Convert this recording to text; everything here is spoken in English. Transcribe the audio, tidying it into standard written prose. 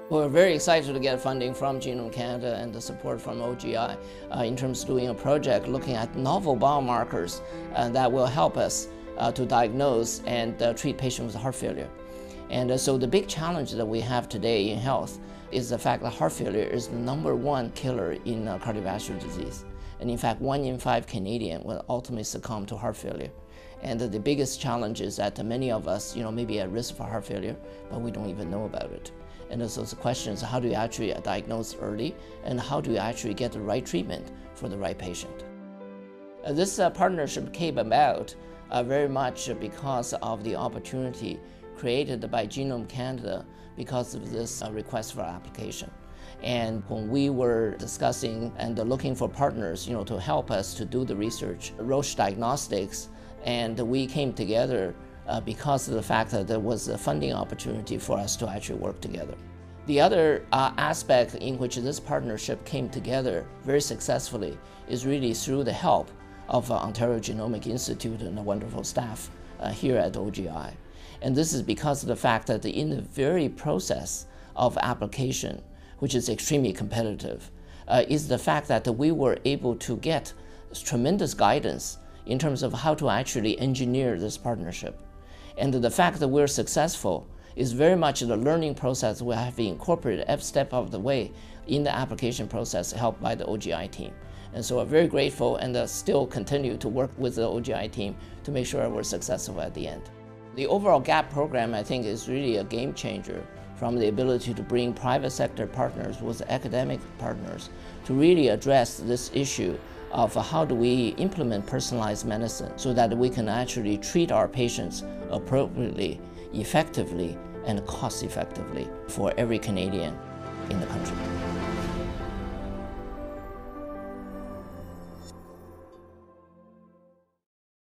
We're very excited to get funding from Genome Canada and the support from OGI in terms of doing a project looking at novel biomarkers that will help us to diagnose and treat patients with heart failure. And so the big challenge that we have today in health is the fact that heart failure is the #1 killer in cardiovascular disease. And in fact, 1 in 5 Canadians will ultimately succumb to heart failure. And the biggest challenge is that many of us, may be at risk for heart failure, but we don't even know about it. And so the question is, how do you actually diagnose early, and how do you actually get the right treatment for the right patient? This partnership came about very much because of the opportunity created by Genome Canada because of this request for application. And when we were discussing and looking for partners, to help us to do the research, Roche Diagnostics, and we came together because of the fact that there was a funding opportunity for us to actually work together. The other aspect in which this partnership came together very successfully is really through the help of Ontario Genomics Institute and the wonderful staff here at OGI. And this is because of the fact that in the very process of application, which is extremely competitive, is the fact that we were able to get tremendous guidance in terms of how to actually engineer this partnership. And the fact that we're successful is very much the learning process we have incorporated every step of the way in the application process, helped by the OGI team. And so we're very grateful and still continue to work with the OGI team to make sure we're successful at the end. The overall GAP program, I think, is really a game changer from the ability to bring private sector partners with academic partners to really address this issue of how do we implement personalized medicine so that we can actually treat our patients appropriately, effectively, and cost-effectively for every Canadian in the country.